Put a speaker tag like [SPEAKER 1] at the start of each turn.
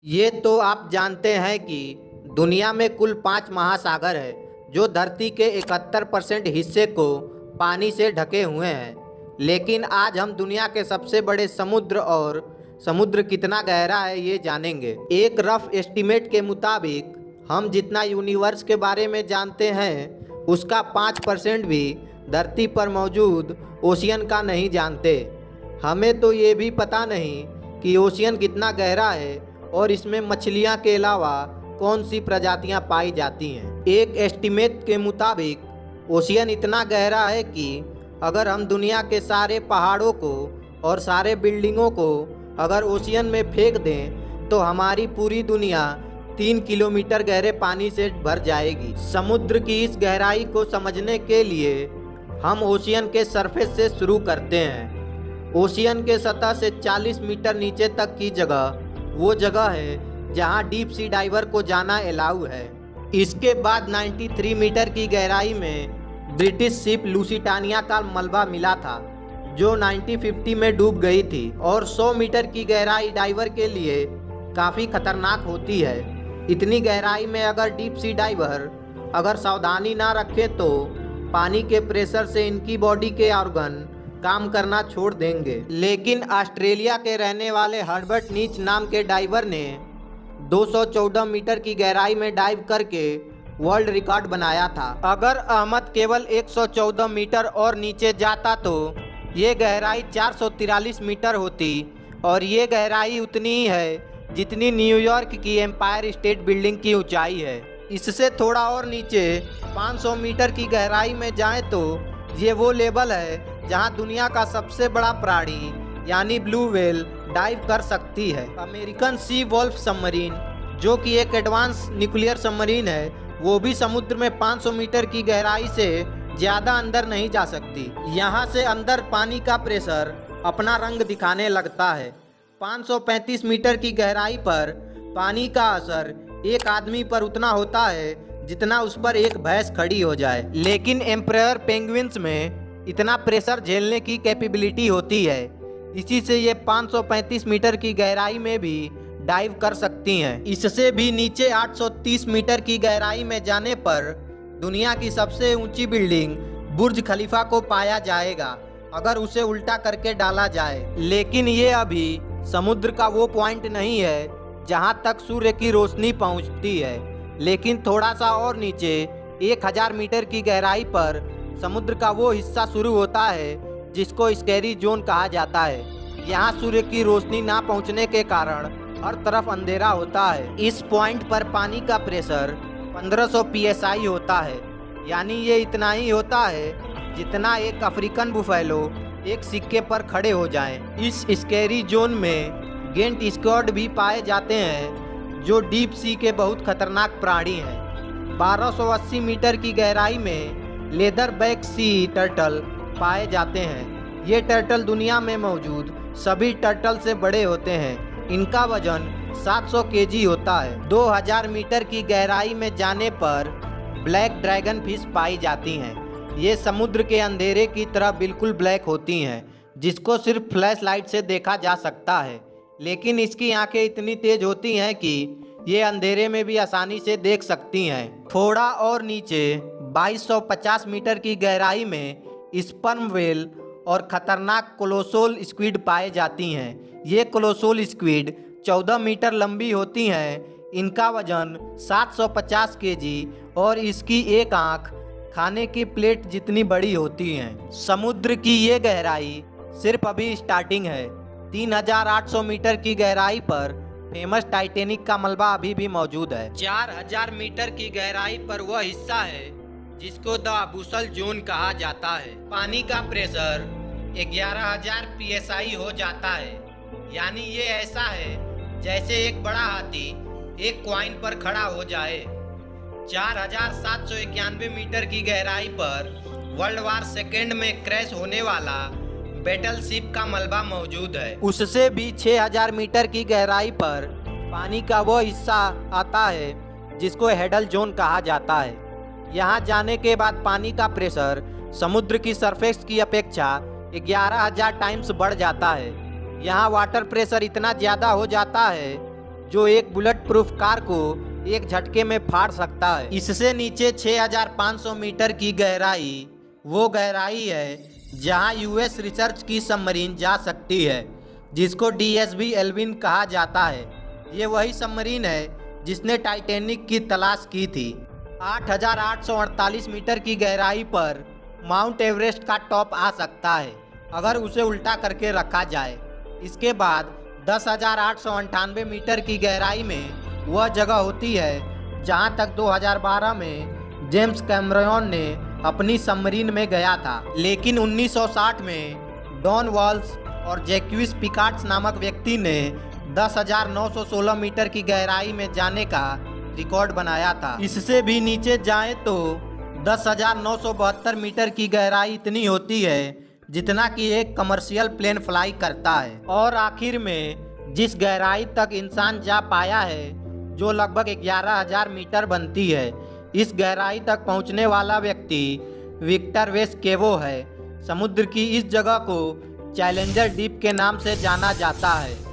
[SPEAKER 1] ये तो आप जानते हैं कि दुनिया में कुल 5 महासागर है जो धरती के 71% हिस्से को पानी से ढके हुए हैं। लेकिन आज हम दुनिया के सबसे बड़े समुद्र और समुद्र कितना गहरा है ये जानेंगे। एक रफ एस्टीमेट के मुताबिक हम जितना यूनिवर्स के बारे में जानते हैं उसका 5% भी धरती पर मौजूद ओशियन का नहीं जानते। हमें तो ये भी पता नहीं कि ओशियन कितना गहरा है और इसमें मछलियाँ के अलावा कौन सी प्रजातियाँ पाई जाती हैं। एक एस्टीमेट के मुताबिक ओशियन इतना गहरा है कि अगर हम दुनिया के सारे पहाड़ों को और सारे बिल्डिंगों को अगर ओशियन में फेंक दें तो हमारी पूरी दुनिया 3 किलोमीटर गहरे पानी से भर जाएगी। समुद्र की इस गहराई को समझने के लिए हम ओशियन के सरफेस से शुरू करते हैं। ओशियन के सतह से 40 मीटर नीचे तक की जगह वो जगह है जहां डीप सी डाइवर को जाना अलाउ है। इसके बाद 93 मीटर की गहराई में ब्रिटिश शिप लुसिटानिया का मलबा मिला था जो 1950 में डूब गई थी और 100 मीटर की गहराई डाइवर के लिए काफ़ी खतरनाक होती है। इतनी गहराई में अगर डीप सी डाइवर अगर सावधानी ना रखे तो पानी के प्रेशर से इनकी बॉडी के ऑर्गन काम करना छोड़ देंगे। लेकिन ऑस्ट्रेलिया के रहने वाले हर्बर्ट नीच नाम के डाइवर ने 214 मीटर की गहराई में डाइव करके वर्ल्ड रिकॉर्ड बनाया था। अगर अहमद केवल 114 मीटर और नीचे जाता तो ये गहराई 443 मीटर होती और ये गहराई उतनी ही है जितनी न्यूयॉर्क की एम्पायर स्टेट बिल्डिंग की ऊंचाई है। इससे थोड़ा और नीचे 500 मीटर की गहराई में जाएं तो ये वो लेवल है जहां दुनिया का सबसे बड़ा प्राणी यानी ब्लू व्हेल डाइव कर सकती है। अमेरिकन सी वॉल्फ सबमरीन जो कि एक एडवांस न्यूक्लियर सबमरीन है वो भी समुद्र में 500 मीटर की गहराई से ज़्यादा अंदर नहीं जा सकती। यहाँ से अंदर पानी का प्रेशर अपना रंग दिखाने लगता है। 535 मीटर की गहराई पर पानी का असर एक आदमी पर उतना होता है जितना उस पर एक भैंस खड़ी हो जाए। लेकिन एम्परर पेंगुइन्स में इतना प्रेशर झेलने की कैपेबिलिटी होती है, इसी से ये 535 मीटर की गहराई में भी डाइव कर सकती हैं। इससे भी नीचे 830 मीटर की गहराई में जाने पर दुनिया की सबसे ऊंची बिल्डिंग बुर्ज खलीफा को पाया जाएगा अगर उसे उल्टा करके डाला जाए। लेकिन ये अभी समुद्र का वो पॉइंट नहीं है जहां तक सूर्य की रोशनी पहुंचती है। लेकिन थोड़ा सा और नीचे 1000 मीटर की गहराई पर समुद्र का वो हिस्सा शुरू होता है जिसको स्कैरी जोन कहा जाता है। यहाँ सूर्य की रोशनी ना पहुँचने के कारण हर तरफ अंधेरा होता है। इस पॉइंट पर पानी का प्रेशर 1500 psi होता है, यानी ये इतना ही होता है जितना एक अफ्रीकन बुफेलो एक सिक्के पर खड़े हो जाएं। इस स्कैरी जोन में गेंट स्क्वाड भी पाए जाते हैं जो डीप सी के बहुत खतरनाक प्राणी हैं। 1280 मीटर की गहराई में लेदर बैक सी टर्टल पाए जाते हैं। ये टर्टल दुनिया में मौजूद सभी टर्टल से बड़े होते हैं। इनका वजन 700 केजी होता है। 2000 मीटर की गहराई में जाने पर ब्लैक ड्रैगन फिश पाई जाती हैं। ये समुद्र के अंधेरे की तरह बिल्कुल ब्लैक होती हैं जिसको सिर्फ फ्लैश लाइट से देखा जा सकता है। लेकिन इसकी आंखें इतनी तेज होती हैं कि ये अंधेरे में भी आसानी से देख सकती हैं। थोड़ा और नीचे 2250 मीटर की गहराई में स्पर्म व्हेल और खतरनाक कोलोसोल स्क्विड पाए जाती हैं। ये कोलोसोल स्क्विड 14 मीटर लंबी होती हैं। इनका वजन 750 केजी और इसकी एक आंख खाने की प्लेट जितनी बड़ी होती है। समुद्र की ये गहराई सिर्फ अभी स्टार्टिंग है। 3800 मीटर की गहराई पर फेमस टाइटेनिक का मलबा अभी भी मौजूद है। 4000 मीटर की गहराई पर वह हिस्सा है जिसको द अबुसल जोन कहा जाता है। पानी का प्रेशर 11000 psi हो जाता है, यानी ये ऐसा है जैसे एक बड़ा हाथी एक क्वाइन पर खड़ा हो जाए। 4791 मीटर की गहराई पर वर्ल्ड वार सेकेंड में क्रैश होने वाला बैटलशिप का मलबा मौजूद है। उससे भी 6000 मीटर की गहराई पर पानी का वो हिस्सा आता है जिसको हेडल जोन कहा जाता है। यहाँ जाने के बाद पानी का प्रेशर समुद्र की सरफेस की अपेक्षा 11000 टाइम्स बढ़ जाता है। यहाँ वाटर प्रेशर इतना ज़्यादा हो जाता है जो एक बुलेट प्रूफ कार को एक झटके में फाड़ सकता है। इससे नीचे 6500 मीटर की गहराई वो गहराई है जहां यूएस रिसर्च की सबमरीन जा सकती है, जिसको डीएसबी एल्विन कहा जाता है। ये वही सबमरीन है जिसने टाइटैनिक की तलाश की थी। 8848 मीटर की गहराई पर माउंट एवरेस्ट का टॉप आ सकता है अगर उसे उल्टा करके रखा जाए। इसके बाद 10,898 मीटर की गहराई में वह जगह होती है जहां तक 2012 में जेम्स कैमरॉन ने अपनी सबमरीन में गया था। लेकिन 1960 में डॉन वॉल्स और जैक्विस पिकार्ड्स नामक व्यक्ति ने 10,916 मीटर की गहराई में जाने का रिकॉर्ड बनाया था। इससे भी नीचे जाएं तो 10,972 मीटर की गहराई इतनी होती है जितना कि एक कमर्शियल प्लेन फ्लाई करता है। और आखिर में जिस गहराई तक इंसान जा पाया है, जो लगभग 11,000 मीटर बनती है, इस गहराई तक पहुंचने वाला व्यक्ति विक्टर वेस्केवो है। समुद्र की इस जगह को चैलेंजर डीप के नाम से जाना जाता है।